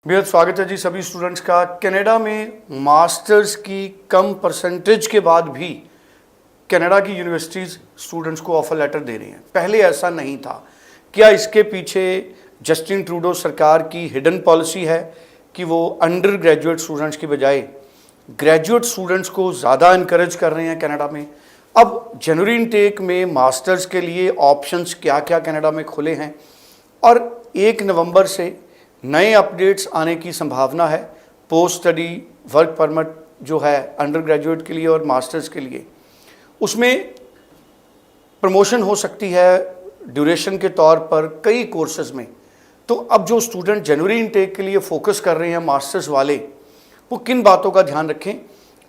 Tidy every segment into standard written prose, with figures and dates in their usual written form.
बेहद स्वागत है जी सभी स्टूडेंट्स का। कनाडा में मास्टर्स की कम परसेंटेज के बाद भी कनाडा की यूनिवर्सिटीज़ स्टूडेंट्स को ऑफर लेटर दे रही हैं। पहले ऐसा नहीं था। क्या इसके पीछे जस्टिन ट्रूडो सरकार की हिडन पॉलिसी है कि वो अंडर ग्रेजुएट स्टूडेंट्स की बजाय ग्रेजुएट स्टूडेंट्स को ज़्यादा इनकरेज कर रहे हैं कनाडा में? अब जनवरी इनटेक में मास्टर्स के लिए ऑप्शंस क्या क्या कनाडा में खुले हैं और 1 नवंबर से नए अपडेट्स आने की संभावना है। पोस्ट स्टडी वर्क परमिट जो है अंडर ग्रेजुएट के लिए और मास्टर्स के लिए, उसमें प्रमोशन हो सकती है ड्यूरेशन के तौर पर कई कोर्सेज में। तो अब जो स्टूडेंट जनवरी इनटेक के लिए फोकस कर रहे हैं मास्टर्स वाले, वो किन बातों का ध्यान रखें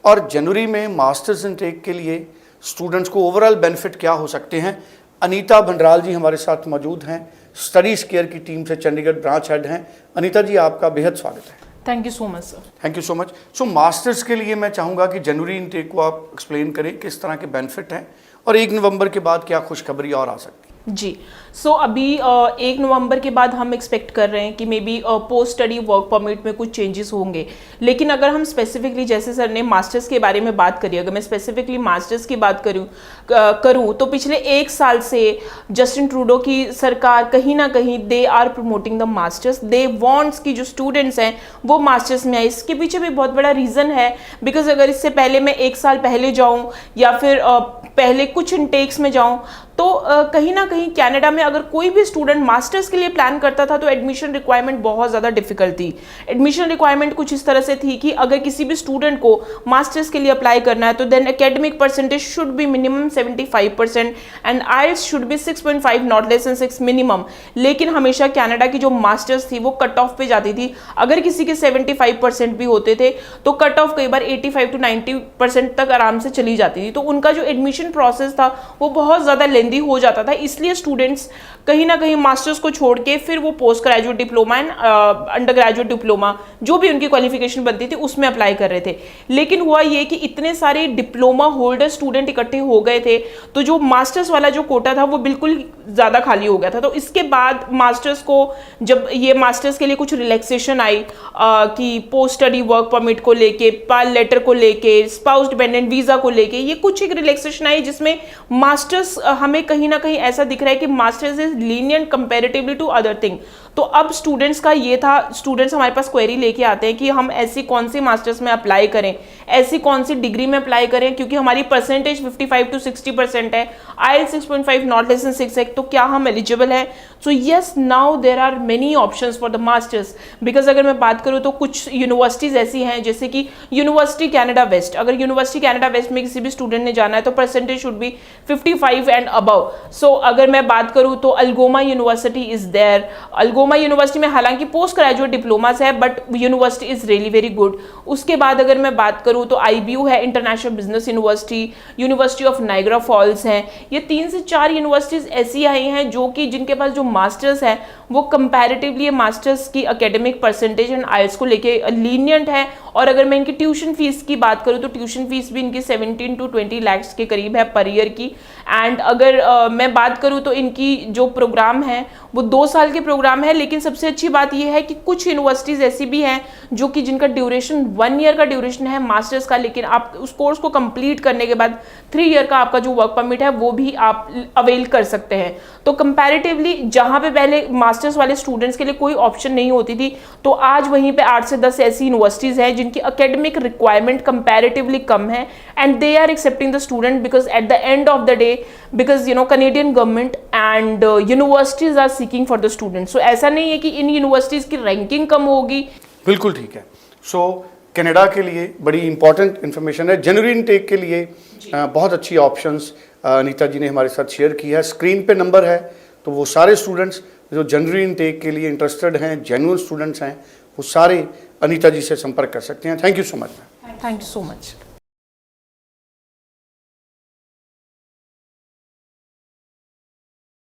और जनवरी में मास्टर्स इनटेक के लिए स्टूडेंट्स को ओवरऑल बेनिफिट क्या हो सकते हैं? अनीता भंडराल जी हमारे साथ मौजूद हैं, स्टडी स्केयर की टीम से चंडीगढ़ ब्रांच हेड हैं। अनीता जी, आपका बेहद स्वागत है। Thank you so much sir. Thank you so much. So masters के लिए मैं चाहूँगा कि जनवरी इनटेक को आप एक्सप्लेन करें, किस तरह के बेनिफिट हैं और 1 नवंबर के बाद क्या खुशखबरी और आ सकती है? जी, सो अभी 1 नवंबर के बाद हम एक्सपेक्ट कर रहे हैं कि may be post study work permit में कुछ चेंजेस होंगे। लेकिन अगर हम स्पेसिफिकली, जैसे सर ने मास्टर्स के बारे में बात करी, अगर मैं स्पेसिफिकली मास्टर्स की बात करूं तो पिछले 1 साल से जस्टिन ट्रूडो की सरकार कहीं ना कहीं they are promoting the masters. They wants कि जो स्टूडेंट्स हैं वो मास्टर्स में आए। इसके पीछे भी बहुत बड़ा रीज़न है, बिकॉज अगर इससे पहले मैं 1 साल पहले जाऊँ या फिर पहले कुछ इनटेक्स में जाऊँ तो कहीं ना कहीं कनाडा में अगर कोई भी स्टूडेंट मास्टर्स के लिए प्लान करता था तो एडमिशन रिक्वायरमेंट बहुत ज़्यादा डिफिकल्ट थी। एडमिशन रिक्वायरमेंट कुछ इस तरह से थी कि अगर किसी भी स्टूडेंट को मास्टर्स के लिए अप्लाई करना है तो then academic percentage should be minimum 75% and IELTS should be 6.5 not less than 6 minimum. लेकिन हमेशा कनाडा की जो मास्टर्स थी वो कट ऑफ पे जाती थी। अगर किसी के 75% भी होते थे तो कट ऑफ कई बार 85 to 90% तक आराम से चली जाती थी। तो उनका जो एडमिशन प्रोसेस था वो बहुत ज़्यादा हो जाता था। इसलिए स्टूडेंट्स कहीं ना कहीं मास्टर्स को छोड़ के फिर वो post graduate diploma and under graduate diploma जो भी उनकी क्वालिफिकेशन बनती थी उसमें अप्लाई कर रहे थे। लेकिन हुआ ये कि इतने सारे डिप्लोमा होल्डर स्टूडेंट इकट्ठे हो गए थे तो जो मास्टर्स वाला जो कोटा था वो बिल्कुल ज़्यादा खाली हो गया था। तो इसके बाद मास्टर्स को, जब ये मास्टर्स के लिए कुछ रिलैक्सेशन आई कि पोस्ट स्टडी वर्क परमिट को लेके, पाल लेटर को लेके, स्पाउस डिपेंडेंट वीज़ा को लेके, ये कुछ एक रिलैक्सेशन आई जिसमें मास्टर्स हमें कहीं ना कहीं ऐसा दिख रहा है कि masters is lenient comparatively to other thing. तो अब स्टूडेंट्स का ये था, स्टूडेंट्स हमारे पास क्वेरी लेके आते हैं कि हम ऐसी कौन सी मास्टर्स में अप्लाई करें, ऐसी कौन सी डिग्री में अप्लाई करें, क्योंकि हमारी परसेंटेज 55 to 60% है, IELTS 6.5 नॉट लेस देन 6 है, तो क्या हम एलिजिबल हैं? So yes, now there are many options for the masters. Because अगर मैं बात करूँ तो कुछ यूनिवर्सिटीज़ ऐसी हैं जैसे कि यूनिवर्सिटी कैनेडा वेस्ट। अगर यूनिवर्सिटी कैनेडा वेस्ट में किसी भी स्टूडेंट ने जाना है तो percentage should be 55 and above. So अगर मैं बात करूँ तो Algoma university is there. Algoma university में हालांकि पोस्ट ग्रेजुएट डिप्लोमास है but university is really very good. उसके बाद अगर मैं बात करूँ तो IBU है, international business university, university of Niagara Falls हैं। ये 3 से 4 यूनिवर्सिटीज ऐसी आई हैं जो कि जिनके पास जो मास्टर्स है वो कंपैरेटिवली मास्टर्स की एकेडमिक परसेंटेज एंड आइल्स को लेके लीनियंट है। और अगर मैं इनकी ट्यूशन फीस की बात करूँ तो ट्यूशन फीस भी इनकी 17 to 20 lakhs के करीब है पर ईयर की। एंड अगर मैं बात करूँ तो इनकी जो प्रोग्राम है वो 2 साल के प्रोग्राम है। लेकिन सबसे अच्छी बात यह है कि कुछ यूनिवर्सिटीज़ ऐसी भी हैं जो कि जिनका ड्यूरेशन 1 ईयर का ड्यूरेशन है मास्टर्स का, लेकिन आप उस कोर्स को कंप्लीट करने के बाद 3 ईयर का आपका जो वर्क परमिट है वो भी आप अवेल कर सकते हैं। तो कंपैरेटिवली जहाँ पे पहले मास्टर्स वाले स्टूडेंट्स के लिए कोई ऑप्शन नहीं होती थी, तो आज वहीं पे 8 से 10 ऐसी यूनिवर्सिटीज़ हैं जिनकी एकेडमिक रिक्वायरमेंट कंपैरेटिवली कम है and they are accepting the student because at the end of the day, because you know Canadian government and universities are seeking for the students. So ऐसा नहीं है कि इन यूनिवर्सिटीज़ की ranking कम होगी। बिल्कुल ठीक है। सो कनाडा के लिए बड़ी इंपॉर्टेंट इन्फॉर्मेशन है। जनवरी इनटेक के लिए बहुत अच्छी ऑप्शंस अनीता जी ने हमारे साथ शेयर की है। स्क्रीन पे नंबर है, तो वो सारे स्टूडेंट्स जो जनवरी इनटेक के लिए इंटरेस्टेड हैं, जेन्युइन स्टूडेंट्स हैं, वो सारे अनीता जी से संपर्क कर सकते हैं। Thank you so much. Thank you so much.